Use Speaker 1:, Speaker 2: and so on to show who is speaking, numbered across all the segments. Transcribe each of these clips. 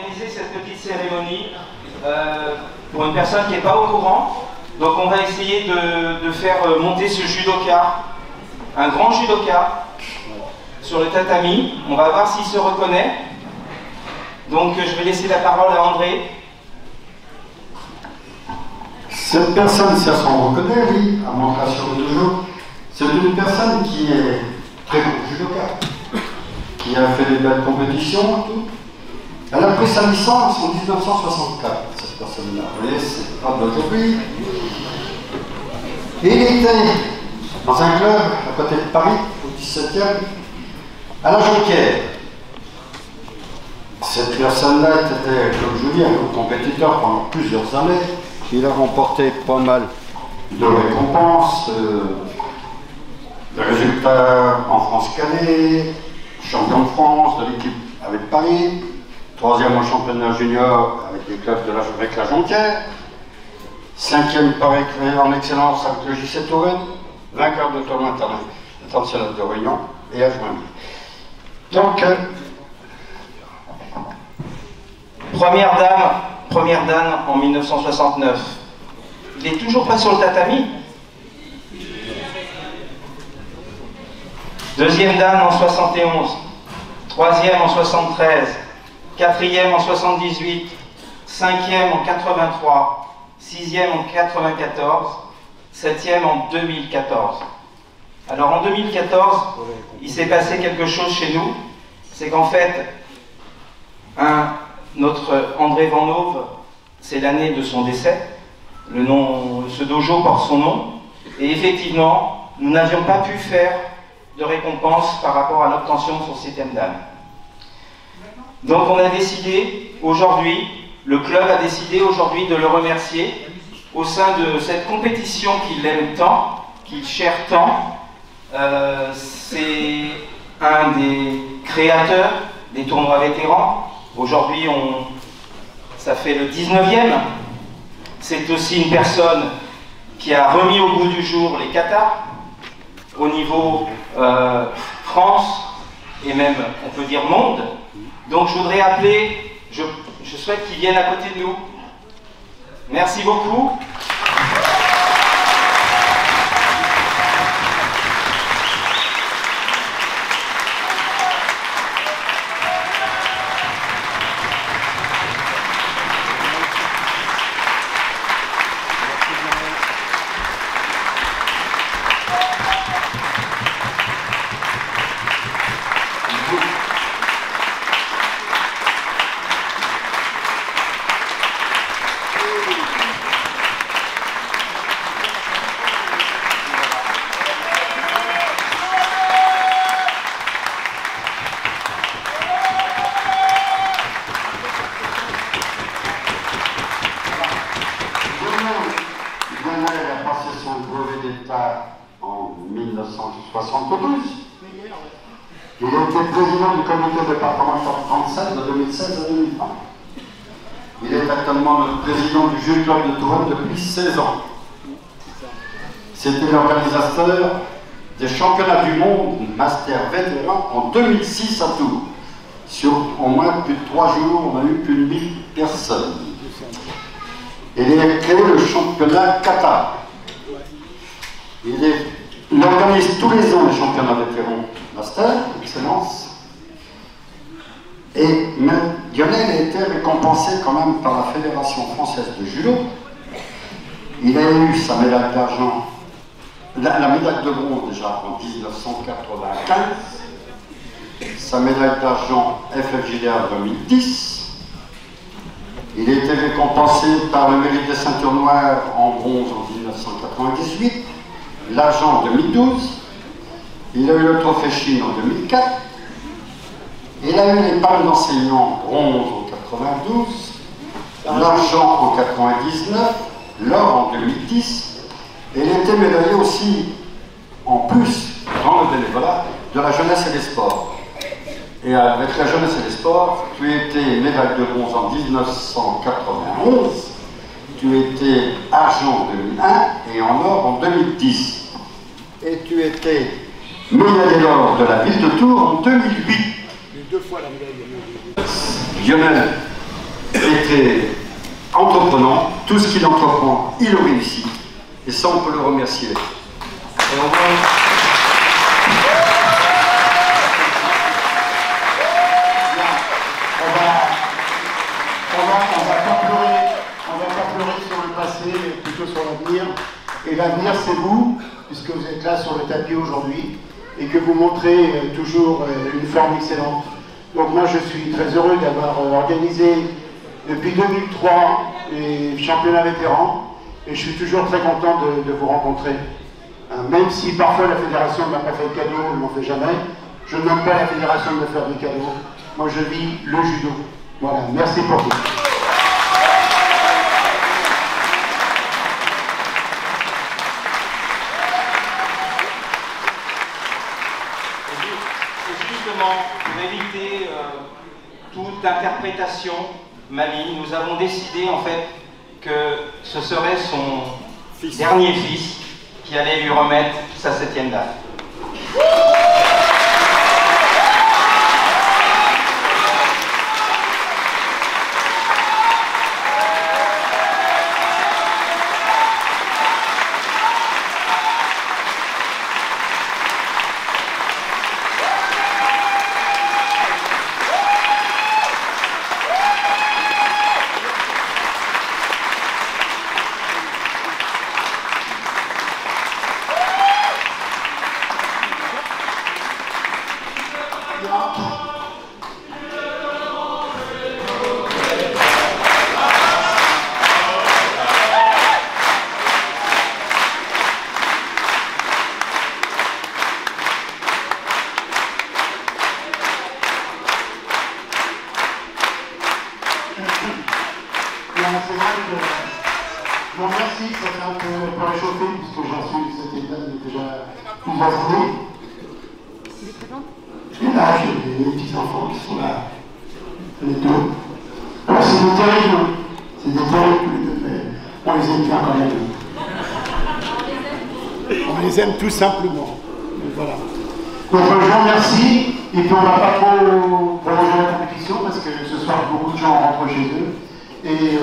Speaker 1: organiser cette petite cérémonie pour une personne qui n'est pas au courant. Donc on va essayer de faire monter ce judoka, un grand judoka, sur le tatami. On va voir s'il se reconnaît. Donc je vais laisser la parole à André.
Speaker 2: Cette personne, si elle s'en reconnaît, oui, à mon cas sur le dojo, c'est une personne qui est très bon judoka, qui a fait des belles compétitions et tout. Elle a pris sa licence en 1964, cette personne-là. Vous voyez, c'est pas d'aujourd'hui. Et il était dans un club à côté de Paris, au 17e, à la Jonquière. Cette personne-là était, comme je vous dis, un compétiteur pendant plusieurs années. Il a remporté pas mal de récompenses, de résultats en France Cadet, champion de France de l'équipe avec Paris, 3e au championnat junior avec les clubs avec la Jonquière, 5e en excellence avec le JC Touraine, vainqueur de tournoi international de Réunion et à Joinville. Donc,
Speaker 1: Première dame en 1969. Il n'est toujours pas sur le tatami. Deuxième dame en 71. Troisième en 73. Quatrième en 78. Cinquième en 83. Sixième en 94. Septième en 2014. Alors en 2014, il s'est passé quelque chose chez nous. C'est qu'en fait, notre André Van Hove, c'est l'année de son décès. Ce dojo porte son nom. Et effectivement, nous n'avions pas pu faire de récompense par rapport à l'obtention de son 7e dan. Donc on a décidé aujourd'hui, le club a décidé aujourd'hui de le remercier au sein de cette compétition qu'il aime tant, qu'il cherche tant. C'est un des créateurs des tournois vétérans. Aujourd'hui, ça fait le 19e. C'est aussi une personne qui a remis au goût du jour les katas au niveau France et même, on peut dire, monde. Donc je voudrais appeler, je souhaite qu'il vienne à côté de nous. Merci beaucoup.
Speaker 2: En 1972. Il était président du comité départemental français de 2016 à 2020. Il est actuellement le président du Judo Club de Touraine depuis 16 ans. C'était l'organisateur des championnats du monde Master vétéran en 2006 à Tours. Sur au moins plus de 3 jours, on a eu plus de 1000 personnes. Il a créé le championnat Kata. Il organise tous les ans les championnats vétérans Master, Excellence. Et Lionel a été récompensé quand même par la Fédération française de judo. Il a eu sa médaille d'argent, la médaille de bronze déjà en 1995, sa médaille d'argent FFJDA 2010. Il a été récompensé par le mérite des ceintures noires en bronze en 1998. L'argent en 2012, il a eu le trophée Chine en 2004, il a eu les palmes d'enseignant bronze en 92, l'argent en 99, l'or en 2010, et il était médaillé aussi, en plus, dans le bénévolat, de la jeunesse et des sports. Et avec la jeunesse et les sports, tu étais médaille de bronze en 1991, tu étais argent en 2001 et en or en 2010. Et tu étais médaillé d'or de la ville de Tours en 2008.
Speaker 3: Deux fois la médaille.
Speaker 2: Lionel était entreprenant. Tout ce qu'il entreprend, il le réussit. Et ça, on peut le remercier.
Speaker 1: Et
Speaker 3: on va pas pleurer sur le passé, mais plutôt sur l'avenir. Et l'avenir, c'est vous, puisque vous êtes là sur le tapis aujourd'hui, et que vous montrez toujours une forme excellente. Donc moi, je suis très heureux d'avoir organisé depuis 2003 les championnats vétérans, et je suis toujours très content de vous rencontrer. Même si parfois la fédération ne m'a pas fait de cadeau, elle ne m'en fait jamais, je ne demande pas à la fédération de me faire des cadeaux. Moi, je vis le judo. Voilà, merci pour tout.
Speaker 1: justement, pour éviter toute interprétation maligne, nous avons décidé en fait que ce serait son dernier fils qui allait lui remettre sa 7e date.
Speaker 3: C'est vrai que je vous remercie, ça fait un peu réchauffé puisque j'ai reçu cette étape déjà plusieurs années. Et là, j'ai des petits-enfants qui sont là, les deux. Alors c'est des terribles, tous les deux, mais on les aime bien quand même. On les aime tout simplement. Donc voilà. Donc je vous remercie, et puis on ne va pas trop prolonger la compétition parce que ce soir beaucoup de gens rentrent chez eux. Et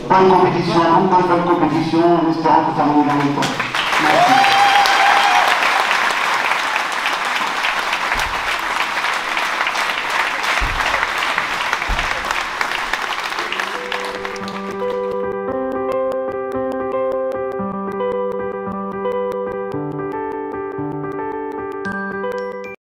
Speaker 3: bonne compétition, bonne compétition, en espérant que ça va nous dans le temps. Merci.